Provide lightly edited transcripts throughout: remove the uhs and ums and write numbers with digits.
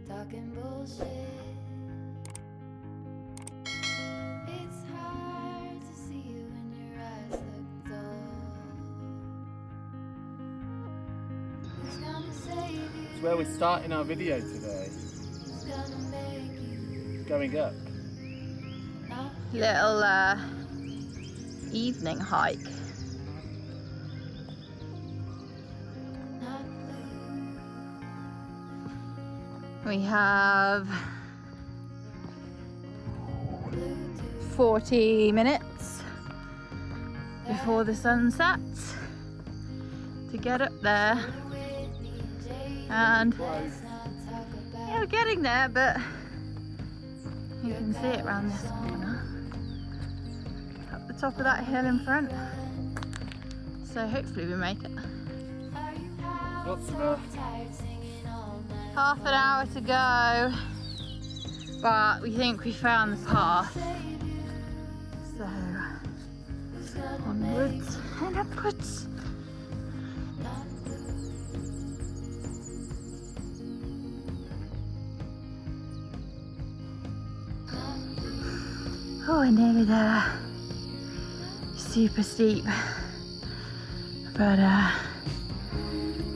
Talking bullshit. It's hard to see you when your eyes look dull. Who's gonna save you? It's where we're starting our video today. Who's gonna make you? Going up. Little evening hike. We have 40 minutes before the sun sets to get up there, and yeah, we're getting there, but you can see it around this corner, up the top of that hill in front, so hopefully we make it. Lots of Half an hour to go, but we think we found the path, so onwards and upwards. Oh, we're nearly there. Super steep, but I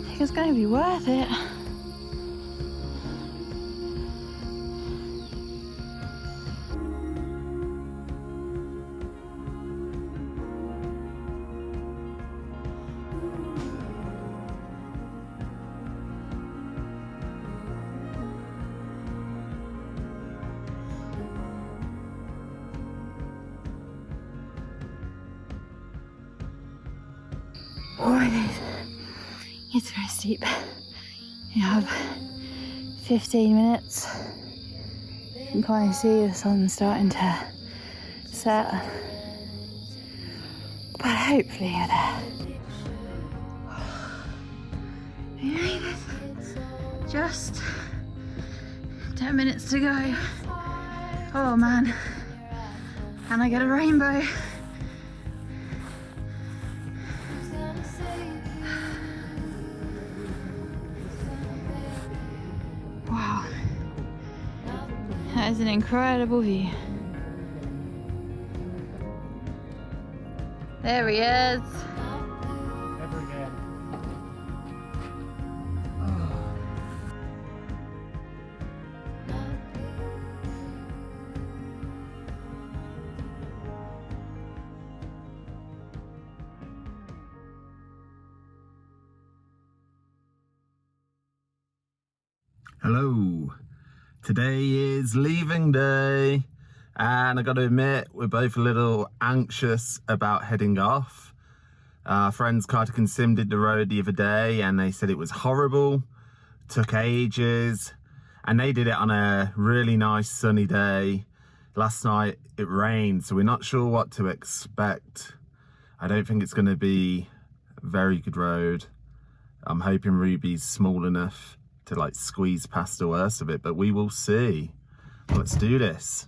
think it's going to be worth it. Oh, it's very steep. You have 15 minutes. You can kind of see the sun starting to set, but hopefully you're there. We made it. Just 10 minutes to go. Oh man, and I get a rainbow. Wow, that is an incredible view. There he is. Never again. Hello, today is leaving day, and I got to admit we're both a little anxious about heading off. Our friends Carter and Sim did the road the other day and they said it was horrible, took ages, and they did it on a really nice sunny day. Last night it rained, so we're not sure what to expect. I don't think it's going to be a very good road. I'm hoping Ruby's small enough to like squeeze past the worst of it, but we will see. Let's do this.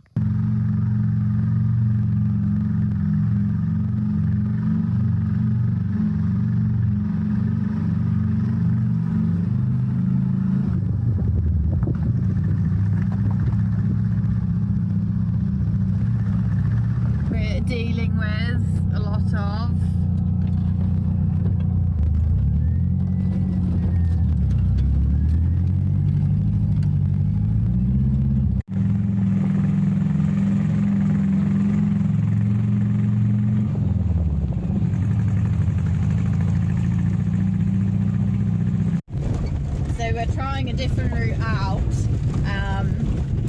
We're dealing with a lot of we're trying a different route out.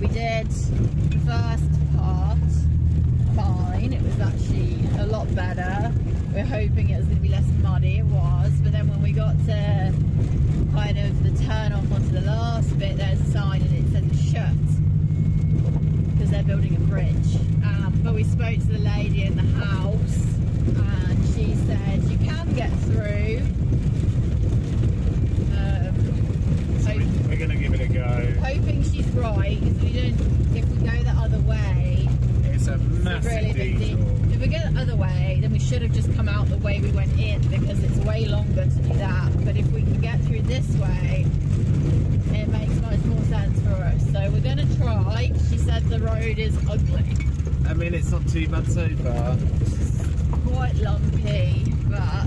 We did the first part fine, it was actually a lot better. We're hoping it was going to be less muddy, it was, but then when we got to kind of the turn off onto the last bit, there's a sign and it says it's shut because they're building a bridge. But we spoke to the lady in the house and she said you can get through. should have just come out the way we went in because it's way longer to do that. But if we can get through this way, it makes much more sense for us. So we're going to try. She said the road is ugly. I mean, it's not too bad so far. Quite lumpy, but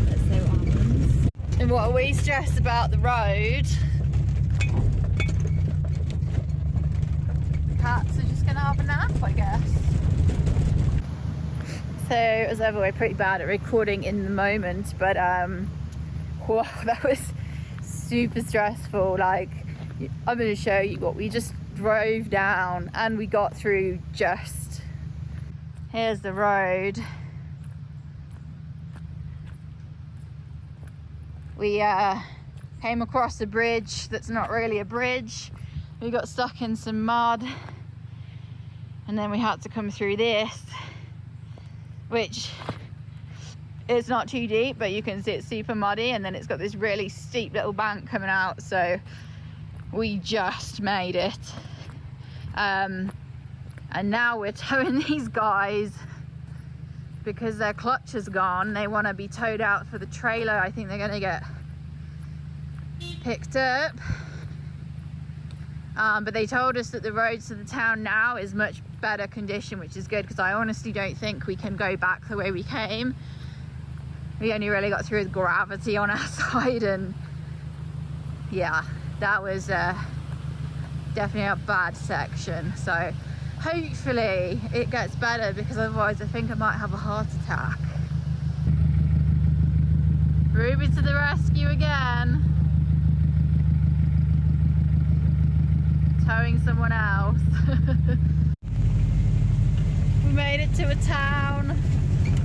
let's see what happens. And what are we stressed about the road? Cats are just going to have a nap, I guess. So as ever, we're pretty bad at recording in the moment, but whoa, that was super stressful. Like, I'm going to show you what we just drove down and we got through just. Here's the road. We came across a bridge that's not really a bridge. We got stuck in some mud and then we had to come through this, which is not too deep, but you can see it's super muddy, and then it's got this really steep little bank coming out, so we just made it. And now we're towing these guys because their clutch is gone. They want to be towed out for the trailer. I think they're going to get picked up. But they told us that the roads to the town now is much better condition, which is good, because I honestly don't think we can go back the way we came. We only really got through with gravity on our side, and yeah, that was definitely a bad section. So hopefully it gets better, because otherwise I think I might have a heart attack. Ruby to the rescue again. Towing someone else. We made it to a town.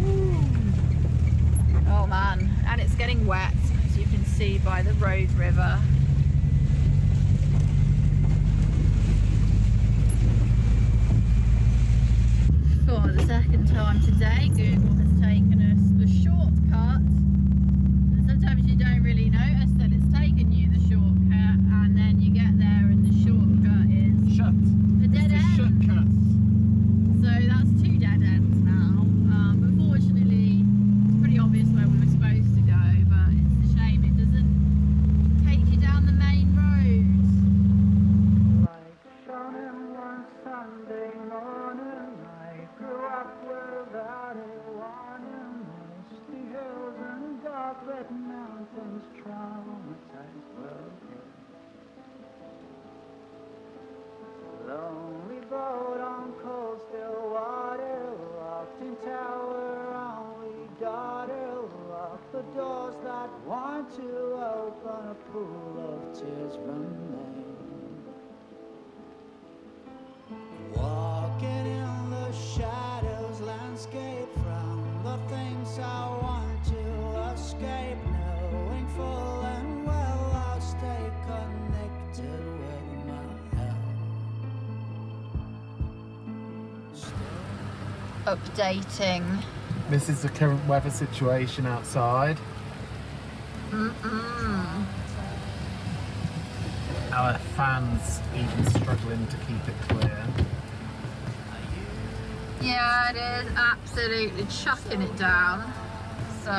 Ooh. Oh man, and it's getting wet, as you can see by the road river. For the second time today, Google has taken us the shortcut. And sometimes you don't really notice that it's taken you the shortcut, and then you get there and the shortcut is Shut. a dead end. Shortcut. So that's 2 dead ends now. But fortunately, it's pretty obvious where we were supposed to go, but it's a shame it doesn't take you down the main road. Like shining one Sunday morning, I grew up without a warning. Misty hills and dark red mountains, traumatized world. Lonely boat on cold still water, locked in tower, only daughter. Lock the doors that want to open, a pool of tears remain. Walking in the shadows, landscape from the things I want to escape. Knowing full and well I'll stay connected with my health. Updating. This is the current weather situation outside. Our fans even struggling to keep it clear. Yeah, it is absolutely chucking it down. So,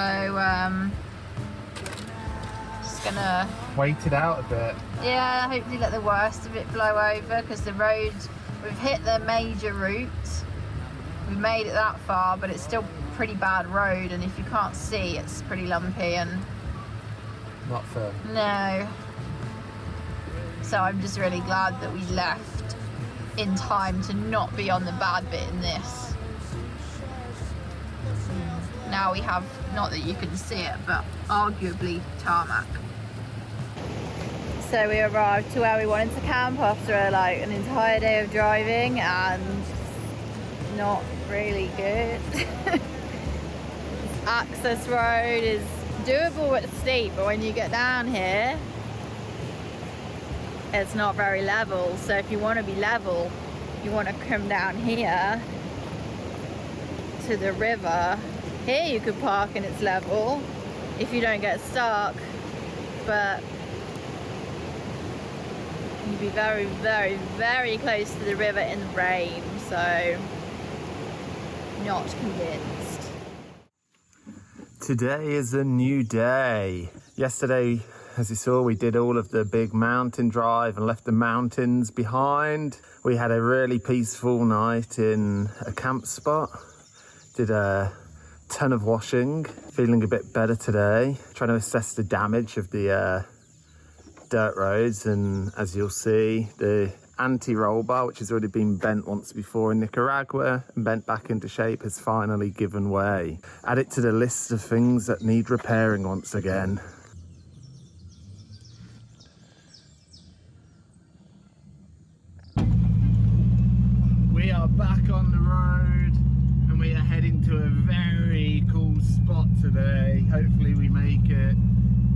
just gonna Wait it out a bit. yeah, hopefully let the worst of it blow over, because the road, we've hit the major route. We've made it that far, but it's still pretty bad road, and if you can't see, it's pretty lumpy and Not fun. no. So I'm just really glad that we left in time to not be on the bad bit in this. Now we have, not that you can see it, but arguably tarmac. So we arrived to where we wanted to camp after like an entire day of driving, and not really good. Access road is doable but steep, but when you get down here it's not very level. So if you want to be level, you want to come down here to the river. Here you could park and it's level if you don't get stuck, but you'd be very, very, very close to the river in the rain. So not convinced. Today is a new day. Yesterday, as you saw, we did all of the big mountain drive and left the mountains behind. We had a really peaceful night in a camp spot. Did a ton of washing. Feeling a bit better today. Trying to assess the damage of the dirt roads, and as you'll see, the anti-roll bar, which has already been bent once before in Nicaragua and bent back into shape, has finally given way. Add it to the list of things that need repairing once again. We are back on the road and we are heading to a very cool spot today. Hopefully we make it.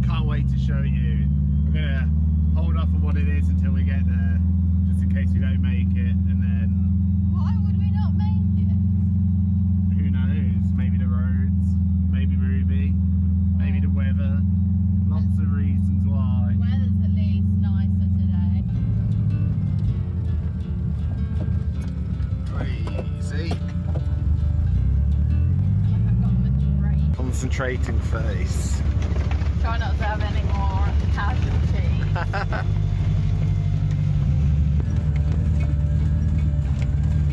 Can't wait to show you. I'm gonna hold off on what it is until we get there, just in case we don't make it, and then Why would we not make it? who knows, maybe the roads, maybe Ruby, maybe the weather. Lots of reasons why. Weather's at least nicer today. Crazy. Like I've got much rain. Concentrating face. Try not to have any more casualties.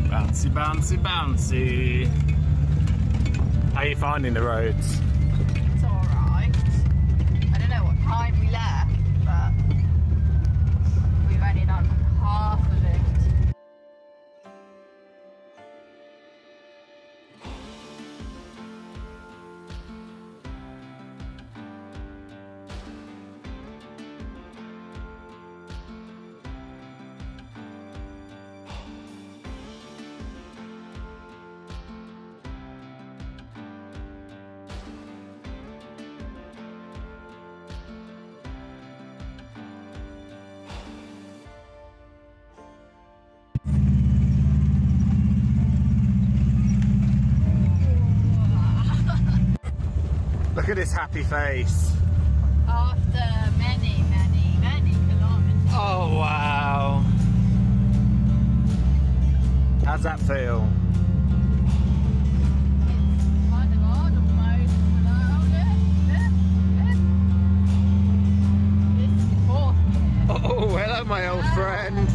Bouncy, bouncy, bouncy. How are you finding the roads? It's alright. I don't know what time we left, but we've only done half of it. Look at this happy face. After many kilometers. Oh wow. How's that feel? It's kind of hard almost. This is the fourth year. Oh, hello my old friend.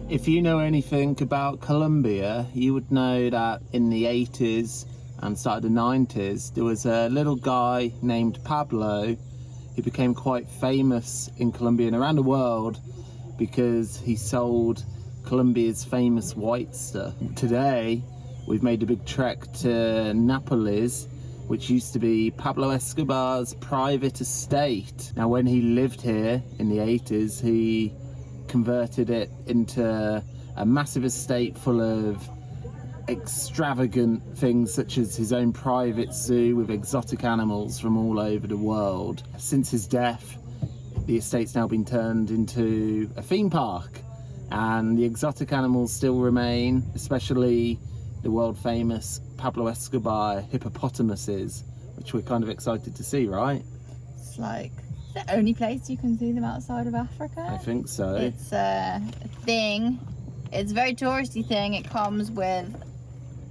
If you know anything about Colombia, you would know that in the 80s and start of the 90s, there was a little guy named Pablo who became quite famous in Colombia and around the world because he sold Colombia's famous white stuff. Today, we've made a big trek to Nápoles, which used to be Pablo Escobar's private estate. Now, when he lived here in the 80s, he converted it into a massive estate full of extravagant things such as his own private zoo with exotic animals from all over the world. Since his death, the estate's now been turned into a theme park, and the exotic animals still remain, especially the world famous Pablo Escobar hippopotamuses, which we're kind of excited to see, right? It's like the only place you can see them outside of Africa. I think so. It's a thing. It's a very touristy thing. It comes with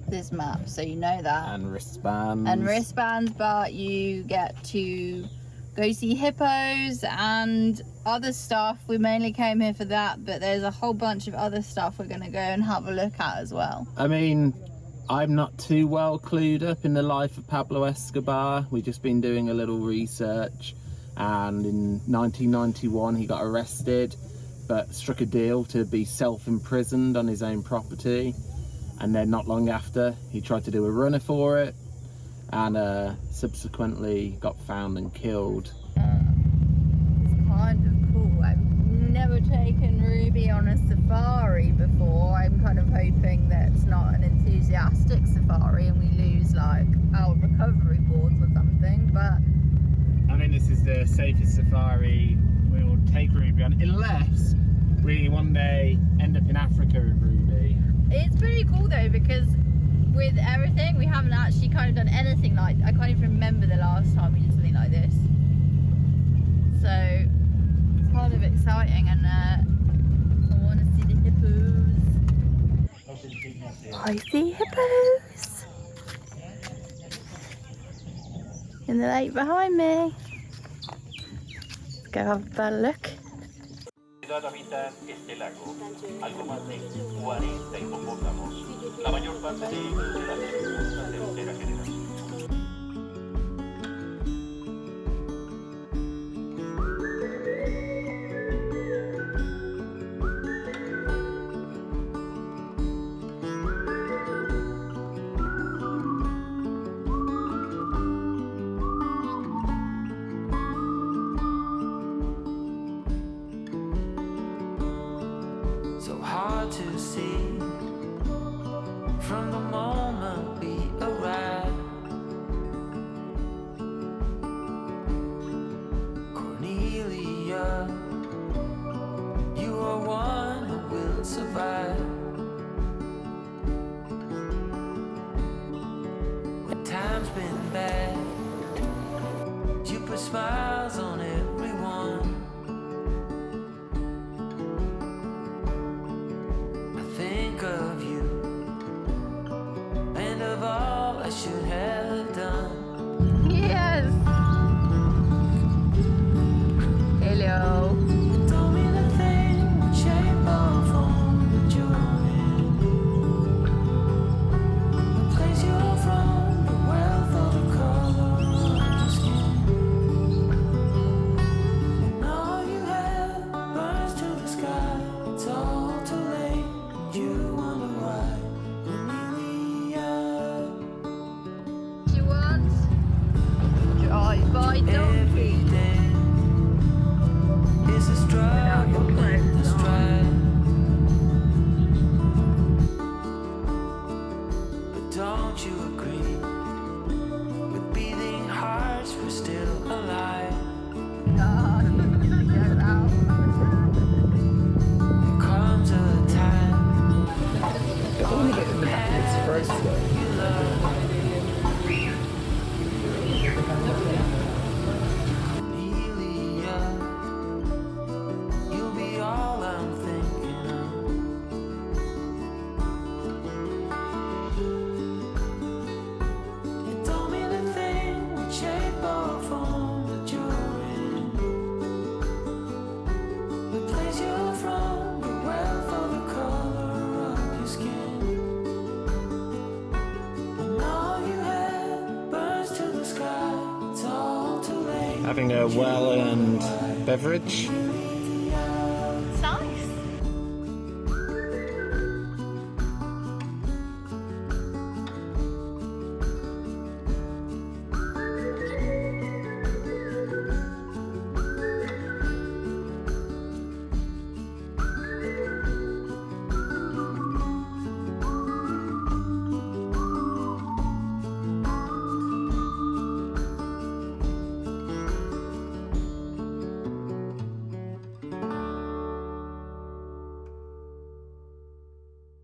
this map, so you know that. And wristbands. And wristbands, but you get to go see hippos and other stuff. We mainly came here for that, but there's a whole bunch of other stuff we're going to go and have a look at as well. I mean, I'm not too well clued up in the life of Pablo Escobar. We've just been doing a little research, and in 1991 he got arrested but struck a deal to be self-imprisoned on his own property, and then not long after he tried to do a runner for it, and subsequently got found and killed. It's kind of cool. I've never taken Ruby on a safari before. I'm kind of hoping that it's not an enthusiastic safari and we lose like our recovery boards or something, but I think this is the safest safari we will take Ruby on, unless we one day end up in Africa with Ruby. it's pretty cool though, because with everything we haven't actually kind of done anything like, I can't even remember the last time we did something like this, so it's kind of exciting. And I want to see the hippos. I see hippos in the lake behind me. Let's go have a better look. Habitan este lago, algo más de 40 hipopótamos. La mayor parte de ellos de la tercera generación. So hard to see from the moment we arrived. Cornelia, you are one who will survive. When time's been bad, you put smiles on everyone. Think of you and of all I should have done. Yes. Hello. Told me the thing would shape or form that you're in. The place you're from, the wealth or the color of your skin. And all you have burns to the sky. It's all too late. You wonder why, Cornelia. You want drive by donkey? Every day is a struggle in the stride. But don't you agree? With beating hearts, we're still alive. There comes a time. I want to get in the back of this first though. Cornelia, you'll be all I'm thinking of. You told me the thing would shape or form that you're in. The place you're from, the wealth or the color of your skin. And all you have burns to the sky. It's all too late. Having a well-earned beverage. It's nice.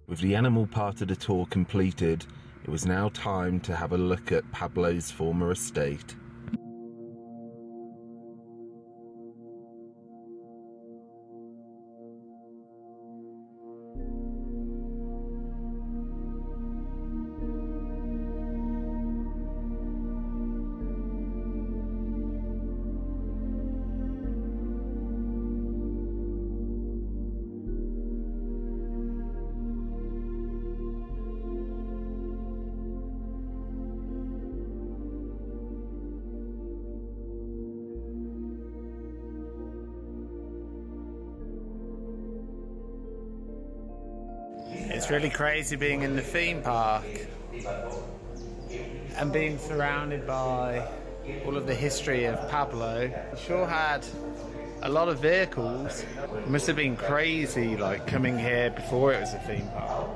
With the animal part of the tour completed, it was now time to have a look at Pablo's former estate. It's really crazy being in the theme park and being surrounded by all of the history of Pablo. It sure had a lot of vehicles. It must have been crazy like coming here before it was a theme park.